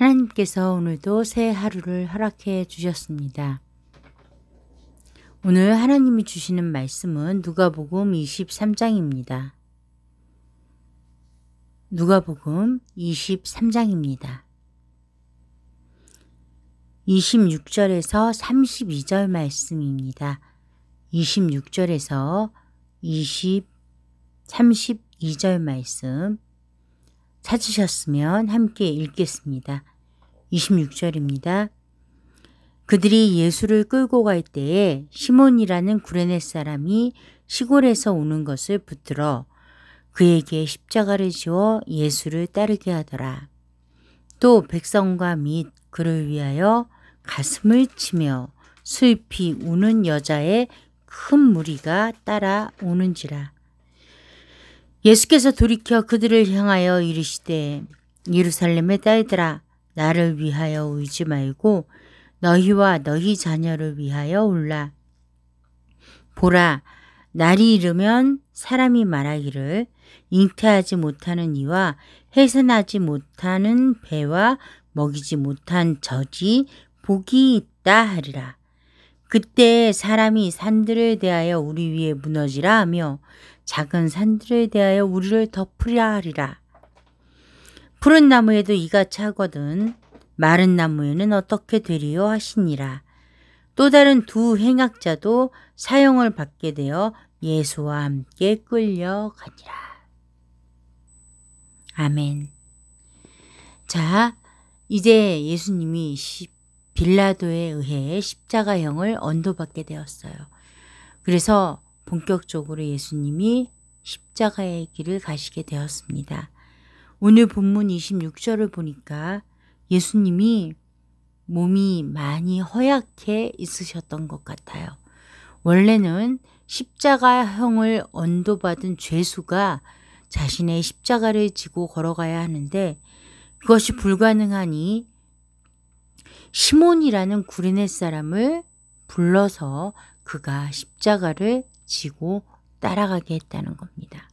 하나님께서 오늘도 새 하루를 허락해 주셨습니다. 오늘 하나님이 주시는 말씀은 누가복음 23장입니다. 누가복음 23장입니다. 26절에서 32절 말씀입니다. 26절에서 32절 말씀 찾으셨으면 함께 읽겠습니다. 26절입니다. 그들이 예수를 끌고 갈 때에 시몬이라는 구레네 사람이 시골에서 오는 것을 붙들어 그에게 십자가를 지워 예수를 따르게 하더라. 또 백성과 및 그를 위하여 가슴을 치며 슬피 우는 여자의 큰 무리가 따라오는지라. 예수께서 돌이켜 그들을 향하여 이르시되 예루살렘의 딸들아 나를 위하여 울지 말고 너희와 너희 자녀를 위하여 울라. 보라 날이 이르면 사람이 말하기를 잉태하지 못하는 이와 해산하지 못하는 배와 먹이지 못한 젖이 복이 있다 하리라. 그때 사람이 산들을 대하여 우리 위에 무너지라 하며 작은 산들에 대하여 우리를 덮으려 하리라. 푸른 나무에도 이가 차거든 마른 나무에는 어떻게 되리요 하시니라. 또 다른 두 행악자도 사형을 받게 되어 예수와 함께 끌려가니라. 아멘. 자, 이제 예수님이 빌라도에 의해 십자가형을 언도받게 되었어요. 그래서 본격적으로 예수님이 십자가의 길을 가시게 되었습니다. 오늘 본문 26절을 보니까 예수님이 몸이 많이 허약해 있으셨던 것 같아요. 원래는 십자가형을 언도받은 죄수가 자신의 십자가를 지고 걸어가야 하는데 그것이 불가능하니 시몬이라는 구레네 사람을 불러서 그가 십자가를 지고 따라가게 했다는 겁니다.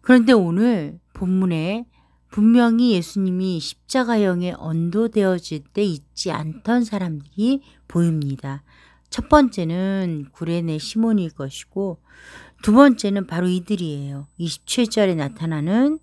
그런데 오늘 본문에 분명히 예수님이 십자가형에 언도되어질 때 있지 않던 사람들이 보입니다. 첫 번째는 구레네 시몬일 것이고 두 번째는 바로 이들이에요. 27절에 나타나는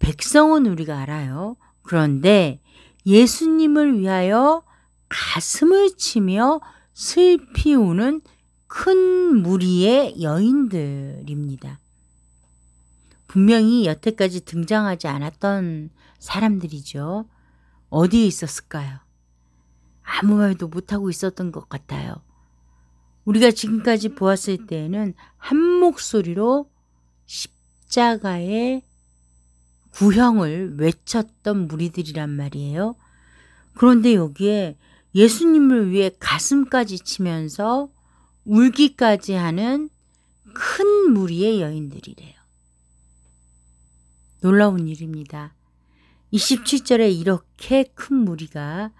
백성은 우리가 알아요. 그런데 예수님을 위하여 가슴을 치며 슬피 우는 큰 무리의 여인들입니다. 분명히 여태까지 등장하지 않았던 사람들이죠. 어디에 있었을까요? 아무 말도 못하고 있었던 것 같아요. 우리가 지금까지 보았을 때에는 한 목소리로 십자가의 구형을 외쳤던 무리들이란 말이에요. 그런데 여기에 예수님을 위해 가슴까지 치면서 울기까지 하는 큰 무리의 여인들이래요. 놀라운 일입니다. 27절에 이렇게 큰 무리가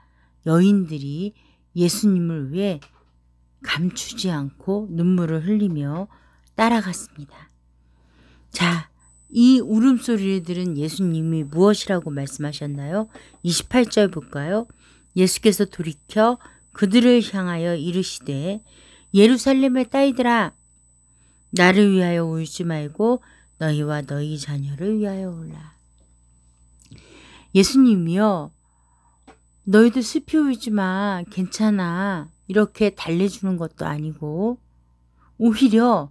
여인들이 예수님을 위해 감추지 않고 눈물을 흘리며 따라갔습니다. 자, 이 울음소리를 들은 예수님이 무엇이라고 말씀하셨나요? 28절 볼까요? 예수께서 돌이켜 그들을 향하여 이르시되 예루살렘의 딸들아 나를 위하여 울지 말고 너희와 너희 자녀를 위하여 울라. 예수님이요 너희도 슬피 울지 마 괜찮아 이렇게 달래주는 것도 아니고 오히려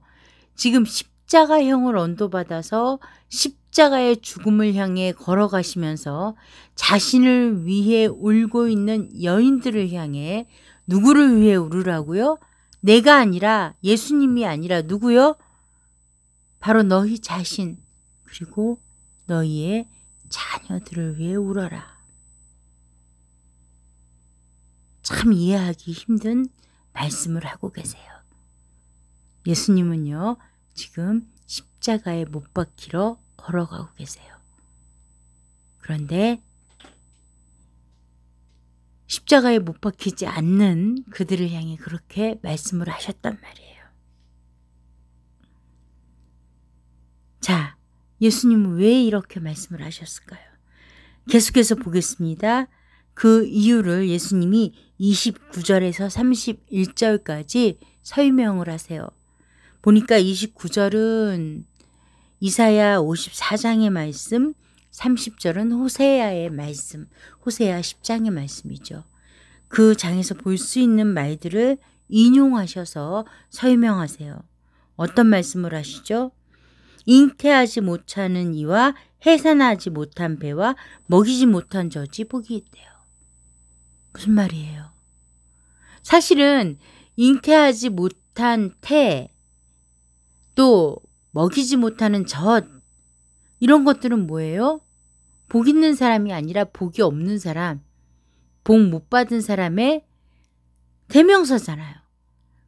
지금 십자가형을 언도받아서 십자가의 죽음을 향해 걸어가시면서 자신을 위해 울고 있는 여인들을 향해 누구를 위해 울으라고요? 내가 아니라 예수님이 아니라 누구요? 바로 너희 자신 그리고 너희의 자녀들을 위해 울어라. 참 이해하기 힘든 말씀을 하고 계세요. 예수님은요 지금 십자가에 못 박히러 걸어가고 계세요. 그런데 십자가에 못 박히지 않는 그들을 향해 그렇게 말씀을 하셨단 말이에요. 자, 예수님은 왜 이렇게 말씀을 하셨을까요? 계속해서 보겠습니다. 그 이유를 예수님이 29절에서 31절까지 설명을 하세요. 보니까 29절은 이사야 54장의 말씀, 30절은 호세아의 말씀, 호세아 10장의 말씀이죠. 그 장에서 볼 수 있는 말들을 인용하셔서 설명하세요. 어떤 말씀을 하시죠? 잉태하지 못하는 이와 해산하지 못한 배와 먹이지 못한 젖이 복이 있대요. 무슨 말이에요? 사실은 잉태하지 못한 태, 또 먹이지 못하는 젖, 이런 것들은 뭐예요? 복 있는 사람이 아니라 복이 없는 사람, 복 못 받은 사람의 대명사잖아요.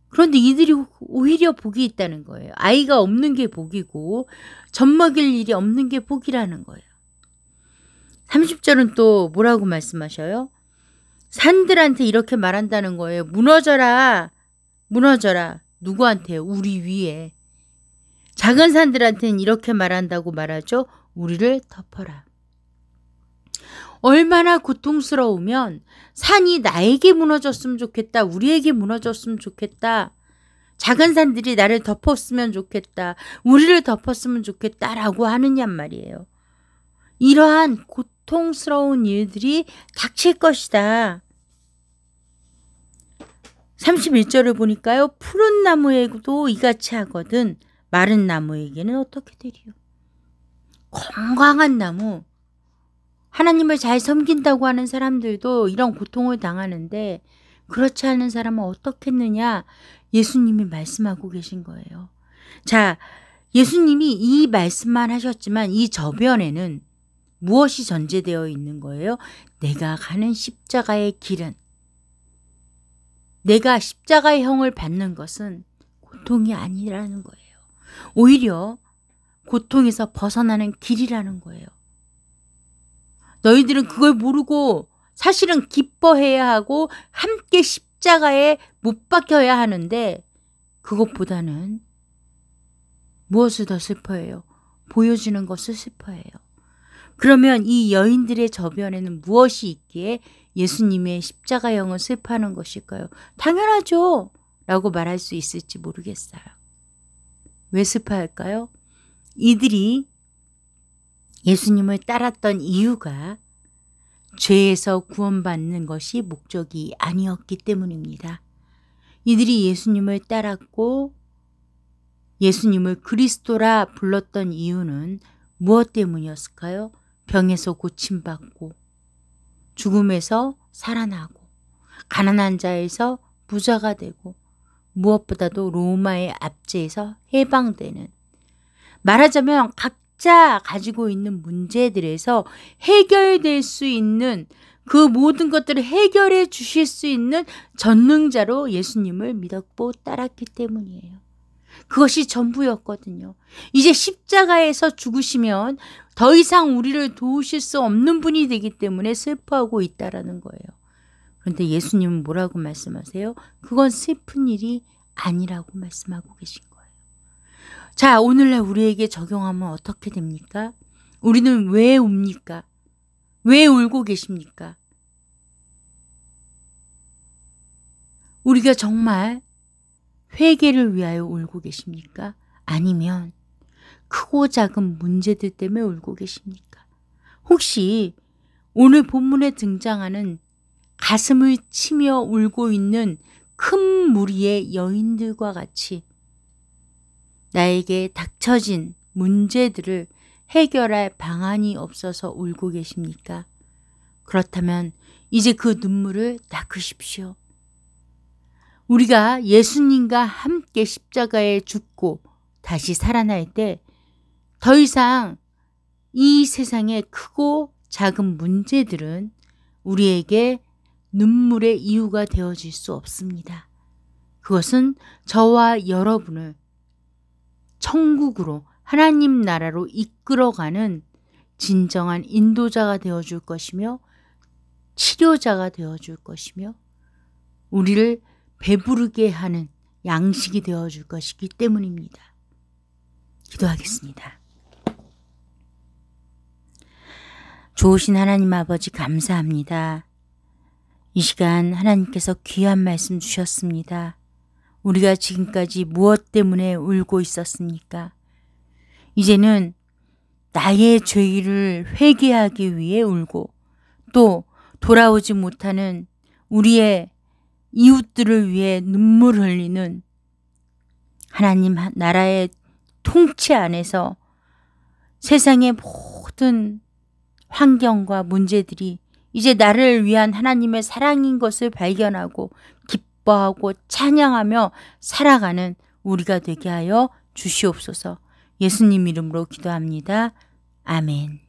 그런데 이들이 오히려 복이 있다는 거예요. 아이가 없는 게 복이고 젖 먹일 일이 없는 게 복이라는 거예요. 30절은 또 뭐라고 말씀하셔요? 산들한테 이렇게 말한다는 거예요. 무너져라. 무너져라. 누구한테요? 우리 위에. 작은 산들한테는 이렇게 말한다고 말하죠. 우리를 덮어라. 얼마나 고통스러우면 산이 나에게 무너졌으면 좋겠다. 우리에게 무너졌으면 좋겠다. 작은 산들이 나를 덮었으면 좋겠다. 우리를 덮었으면 좋겠다라고 하느냐 말이에요. 이러한 고통스러운 일들이 닥칠 것이다. 31절을 보니까요. 푸른 나무에도 이같이 하거든 마른 나무에게는 어떻게 되리요? 건강한 나무, 하나님을 잘 섬긴다고 하는 사람들도 이런 고통을 당하는데 그렇지 않은 사람은 어떻겠느냐? 예수님이 말씀하고 계신 거예요. 자, 예수님이 이 말씀만 하셨지만 이 저변에는 무엇이 전제되어 있는 거예요? 내가 가는 십자가의 길은, 내가 십자가의 형을 받는 것은 고통이 아니라는 거예요. 오히려 고통에서 벗어나는 길이라는 거예요. 너희들은 그걸 모르고 사실은 기뻐해야 하고 함께 십자가에 못 박혀야 하는데 그것보다는 무엇을 더 슬퍼해요? 보여주는 것을 슬퍼해요. 그러면 이 여인들의 저변에는 무엇이 있기에 예수님의 십자가형을 슬퍼하는 것일까요? 당연하죠. 라고 말할 수 있을지 모르겠어요. 왜 슬퍼할까요? 이들이 예수님을 따랐던 이유가 죄에서 구원받는 것이 목적이 아니었기 때문입니다. 이들이 예수님을 따랐고 예수님을 그리스도라 불렀던 이유는 무엇 때문이었을까요? 병에서 고침받고 죽음에서 살아나고 가난한 자에서 부자가 되고 무엇보다도 로마의 압제에서 해방되는, 말하자면 각자 가지고 있는 문제들에서 해결될 수 있는 그 모든 것들을 해결해 주실 수 있는 전능자로 예수님을 믿었고 따랐기 때문이에요. 그것이 전부였거든요. 이제 십자가에서 죽으시면 더 이상 우리를 도우실 수 없는 분이 되기 때문에 슬퍼하고 있다라는 거예요. 그런데 예수님은 뭐라고 말씀하세요? 그건 슬픈 일이 아니라고 말씀하고 계신 거예요. 자, 오늘날 우리에게 적용하면 어떻게 됩니까? 우리는 왜 웁니까? 왜 울고 계십니까? 우리가 정말 회개를 위하여 울고 계십니까? 아니면 크고 작은 문제들 때문에 울고 계십니까? 혹시 오늘 본문에 등장하는 가슴을 치며 울고 있는 큰 무리의 여인들과 같이 나에게 닥쳐진 문제들을 해결할 방안이 없어서 울고 계십니까? 그렇다면 이제 그 눈물을 닦으십시오. 우리가 예수님과 함께 십자가에 죽고 다시 살아날 때 더 이상 이 세상의 크고 작은 문제들은 우리에게 눈물의 이유가 되어질 수 없습니다. 그것은 저와 여러분을 천국으로, 하나님 나라로 이끌어가는 진정한 인도자가 되어줄 것이며 치료자가 되어줄 것이며 우리를 배부르게 하는 양식이 되어줄 것이기 때문입니다. 기도하겠습니다. 좋으신 하나님 아버지 감사합니다. 이 시간 하나님께서 귀한 말씀 주셨습니다. 우리가 지금까지 무엇 때문에 울고 있었습니까? 이제는 나의 죄를 회개하기 위해 울고 또 돌아오지 못하는 우리의 이웃들을 위해 눈물 흘리는 하나님 나라의 통치 안에서 세상의 모든 환경과 문제들이 이제 나를 위한 하나님의 사랑인 것을 발견하고 기뻐하고 찬양하며 살아가는 우리가 되게 하여 주시옵소서. 예수님 이름으로 기도합니다. 아멘.